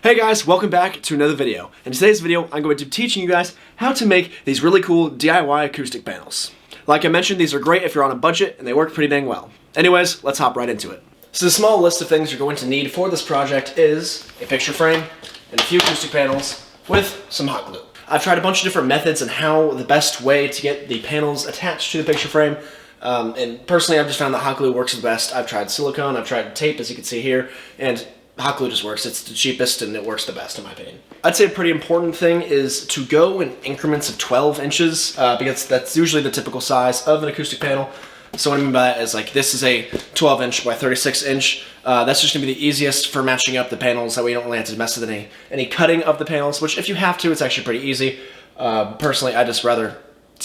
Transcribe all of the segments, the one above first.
Hey guys, welcome back to another video. In today's video, I'm going to be teaching you guys how to make these really cool DIY acoustic panels. Like I mentioned, these are great if you're on a budget and they work pretty dang well. Anyways, let's hop right into it. So the small list of things you're going to need for this project is a picture frame and a few acoustic panels with some hot glue. I've tried a bunch of different methods on how the best way to get the panels attached to the picture frame. And personally, I've just found that hot glue works the best. I've tried silicone, I've tried tape, as you can see here, and hot glue just works. It's the cheapest and it works the best in my opinion. I'd say a pretty important thing is to go in increments of 12 inches because that's usually the typical size of an acoustic panel. So what I mean by that is, like, this is a 12 inch by 36 inch. That's just gonna be the easiest for matching up the panels. That way you don't really have to mess with any cutting of the panels, which if you have to, it's actually pretty easy. Personally, I just rather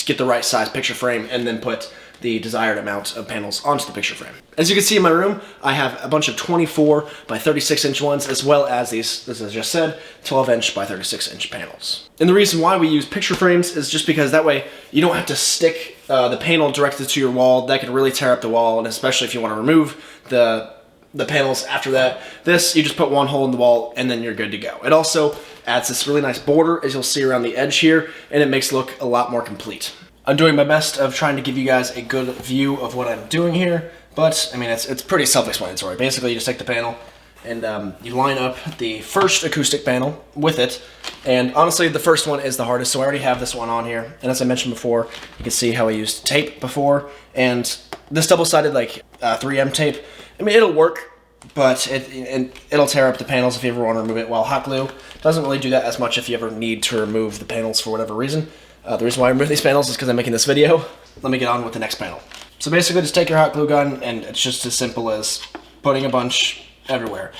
get the right size picture frame and then put the desired amount of panels onto the picture frame. As you can see in my room, I have a bunch of 24 by 36 inch ones, as well as these, as I just said, 12 inch by 36 inch panels. And the reason why we use picture frames is just because that way you don't have to stick the panel directly to your wall. That could really tear up the wall, and especially if you want to remove the panels after that. This, you just put one hole in the wall and then you're good to go. It also adds this really nice border, as you'll see around the edge here, and it makes it look a lot more complete. I'm doing my best of trying to give you guys a good view of what I'm doing here, but I mean, it's pretty self-explanatory. Basically, you just take the panel and you line up the first acoustic panel with it, and honestly, the first one is the hardest, so I already have this one on here, and as I mentioned before, you can see how I used tape before, and this double-sided, like, 3M tape, I mean, it'll work, but it'll tear up the panels if you ever want to remove it, while hot glue doesn't really do that as much if you ever need to remove the panels for whatever reason. The reason why I remove these panels is because I'm making this video. Let me get on with the next panel. So basically, just take your hot glue gun, and it's just as simple as putting a bunch everywhere.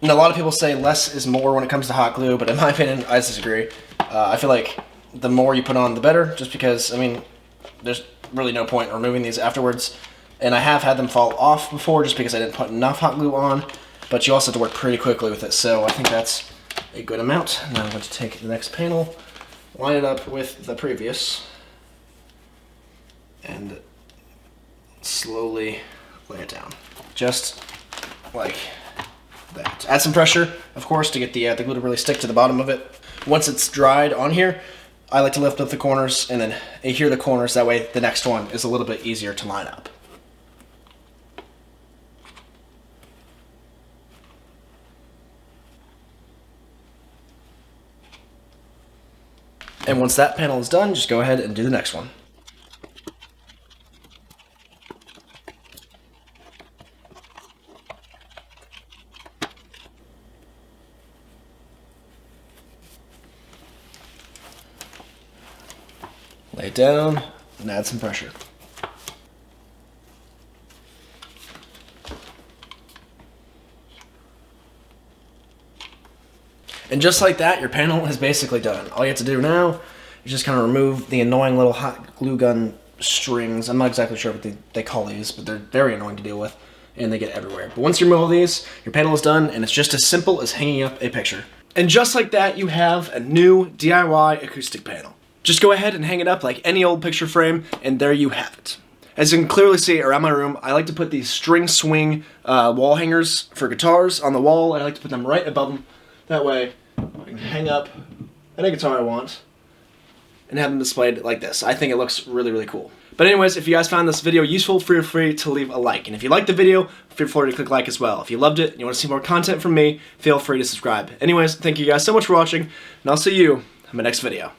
And a lot of people say less is more when it comes to hot glue, but in my opinion, I disagree. I feel like the more you put on, the better, just because, I mean, there's really no point in removing these afterwards. And I have had them fall off before just because I didn't put enough hot glue on, but you also have to work pretty quickly with it, so I think that's a good amount. Now I'm going to take the next panel, line it up with the previous, and slowly lay it down, just like that. Add some pressure, of course, to get the glue to really stick to the bottom of it. Once it's dried on here, I like to lift up the corners and then adhere the corners. That way the next one is a little bit easier to line up. And once that panel is done, just go ahead and do the next one. Lay it down and add some pressure. And just like that, your panel is basically done. All you have to do now is just kind of remove the annoying little hot glue gun strings. I'm not exactly sure what they call these, but they're very annoying to deal with, and they get everywhere. But once you remove all these, your panel is done, and it's just as simple as hanging up a picture. And just like that, you have a new DIY acoustic panel. Just go ahead and hang it up like any old picture frame, and there you have it. As you can clearly see around my room, I like to put these string swing wall hangers for guitars on the wall, and I like to put them right above them. That way, I can hang up any guitar I want and have them displayed like this. I think it looks really, really cool. But anyways, if you guys found this video useful, feel free to leave a like. And if you liked the video, feel free to click like as well. If you loved it and you want to see more content from me, feel free to subscribe. Anyways, thank you guys so much for watching, and I'll see you in my next video.